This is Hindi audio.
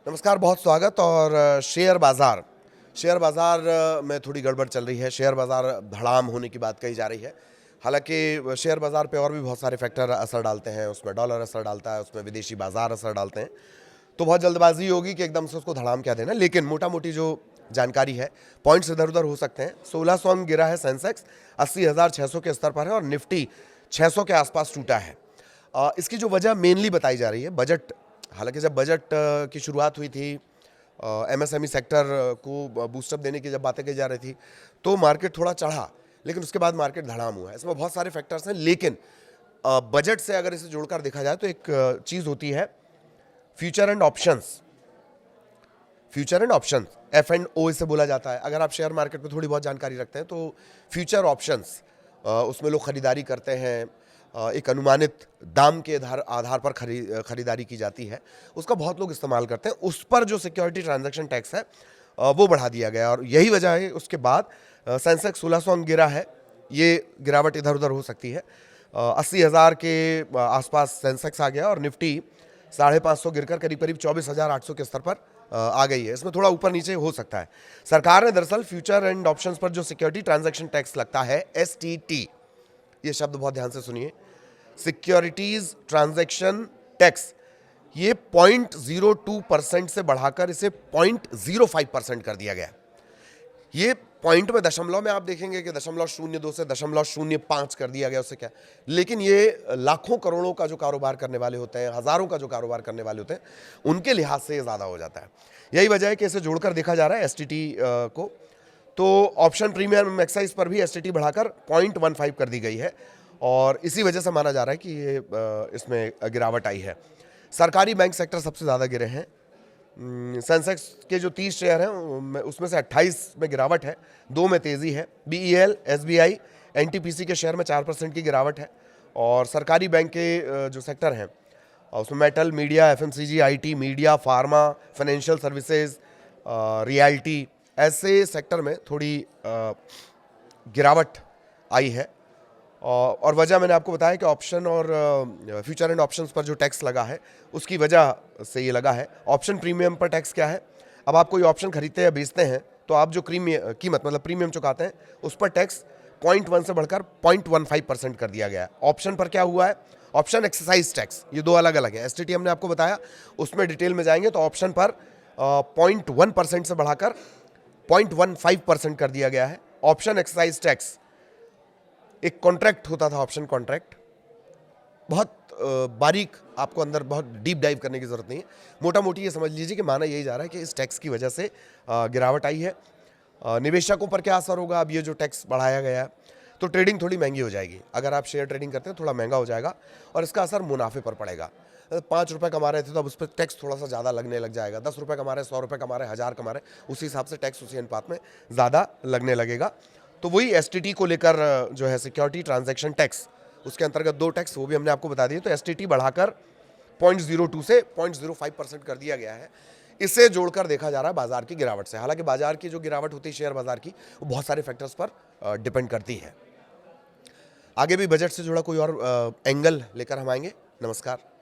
नमस्कार, बहुत स्वागत। और शेयर बाज़ार में थोड़ी गड़बड़ चल रही है। शेयर बाज़ार धड़ाम होने की बात कही जा रही है। हालांकि शेयर बाज़ार पे और भी बहुत सारे फैक्टर असर डालते हैं। उसमें डॉलर असर डालता है, उसमें विदेशी बाज़ार असर डालते हैं। तो बहुत जल्दबाजी होगी कि एकदम से उसको धड़ाम क्या देना। लेकिन मोटा मोटी जो जानकारी है, पॉइंट्स इधर उधर हो सकते हैं। 1600 अंक गिरा है सेंसेक्स, 80,600 के स्तर पर है। और निफ्टी 600 के आसपास टूटा है। इसकी जो वजह मेनली बताई जा रही है, बजट। हालांकि जब बजट की शुरुआत हुई थी, एमएसएमई सेक्टर को बूस्टअप देने की जब बातें की जा रही थी, तो मार्केट थोड़ा चढ़ा। लेकिन उसके बाद मार्केट धड़ाम हुआ है। इसमें बहुत सारे फैक्टर्स हैं। लेकिन बजट से अगर इसे जोड़कर देखा जाए तो एक चीज़ होती है future and options. Future and option, F and O इसे बोला जाता है। अगर आप शेयर मार्केट में थोड़ी बहुत जानकारी रखते हैं तो फ्यूचर ऑप्शंस, उसमें लोग खरीदारी करते हैं। एक अनुमानित दाम के आधार पर खरीदारी की जाती है। उसका बहुत लोग इस्तेमाल करते हैं। उस पर जो सिक्योरिटी ट्रांजैक्शन टैक्स है वो बढ़ा दिया गया। और यही वजह है उसके बाद सेंसेक्स 1600 अंक गिरा है। ये गिरावट इधर उधर हो सकती है। 80,000 के आसपास सेंसेक्स आ गया और निफ्टी 550 गिरकर करीब करीब 24,800 के स्तर पर आ गई है। इसमें थोड़ा ऊपर नीचे हो सकता है। सरकार ने दरअसल फ्यूचर एंड ऑप्शंस पर जो सिक्योरिटी ट्रांजैक्शन टैक्स लगता है, एसटीटी, ये शब्द बहुत ध्यान से सुनिए, सिक्योरिटीज ट्रांजैक्शन टैक्स, ये 0.02% से बढ़ाकर इसे 0.05% कर दिया गया। ये पॉइंट में दशमलव में आप देखेंगे कि 0.02 से 0.05 कर दिया गया। उससे क्या, लेकिन ये लाखों करोड़ों का जो कारोबार करने वाले होते हैं, हजारों का जो कारोबार करने वाले होते हैं, उनके लिहाज से ज़्यादा हो जाता है। यही वजह है कि इसे जोड़कर देखा जा रहा है एसटीटी को। तो ऑप्शन प्रीमियम एक्साइज पर भी एसटीटी बढ़ाकर 0.15 कर दी गई है। और इसी वजह से माना जा रहा है कि ये इसमें गिरावट आई है। सरकारी बैंक सेक्टर सबसे ज़्यादा गिरे हैं। सेंसेक्स के जो 30 शेयर हैं उसमें से 28 में गिरावट है, 2 में तेज़ी है। बीईएल, एसबीआई, एनटीपीसी के शेयर में 4% की गिरावट है। और सरकारी बैंक के जो सेक्टर हैं उसमें metal, media, FMCG, IT, media, pharma, financial services, realty, ऐसे सेक्टर में थोड़ी गिरावट आई है। और वजह मैंने आपको बताया कि ऑप्शन और फ्यूचर एंड ऑप्शंस पर जो टैक्स लगा है उसकी वजह से ये लगा है। ऑप्शन प्रीमियम पर टैक्स क्या है? अब आप कोई ऑप्शन खरीदते या बेचते हैं तो आप जो कीमत मतलब प्रीमियम चुकाते हैं उस पर टैक्स 0.1 से बढ़कर 0.15% कर दिया गया है। ऑप्शन पर क्या हुआ है? ऑप्शन एक्सरसाइज टैक्स, ये दो अलग अलग है। एसटीटी हमने आपको बताया, उसमें डिटेल में जाएंगे तो ऑप्शन पर 0.1% से बढ़ाकर 0.15% कर दिया गया है। ऑप्शन एक्सरसाइज टैक्स एक कॉन्ट्रैक्ट होता था, ऑप्शन कॉन्ट्रैक्ट, बहुत बारीक, आपको अंदर बहुत डीप डाइव करने की जरूरत नहीं है। मोटा मोटी ये समझ लीजिए कि माना यही जा रहा है कि इस टैक्स की वजह से गिरावट आई है। निवेशकों पर क्या असर होगा? अब ये जो टैक्स बढ़ाया गया है तो ट्रेडिंग थोड़ी महंगी हो जाएगी। अगर आप शेयर ट्रेडिंग करते हैं थोड़ा महंगा हो जाएगा और इसका असर मुनाफे पर पड़ेगा। 5 रुपये कमा रहे थे तो अब उस पर टैक्स थोड़ा सा ज़्यादा लगने लग जाएगा। 10 रुपये कमा रहे, 100 रुपये कमा रहे, 1000 कमा रहे, उसी हिसाब से टैक्स उसी अनुपात में ज़्यादा लगने लगेगा। तो वही एसटीटी को लेकर जो है सिक्योरिटी ट्रांजैक्शन टैक्स, उसके अंतर्गत 2 टैक्स वो भी हमने आपको बता दिए। तो एसटीटी बढ़ाकर 0.02 से 0.05% कर दिया गया है। इसे जोड़कर देखा जा रहा है बाजार की गिरावट से। हालांकि बाजार की जो गिरावट होती है शेयर बाजार की, वो बहुत सारे फैक्टर्स पर डिपेंड करती है। आगे भी बजट से जुड़ा कोई और एंगल लेकर हम आएंगे। नमस्कार।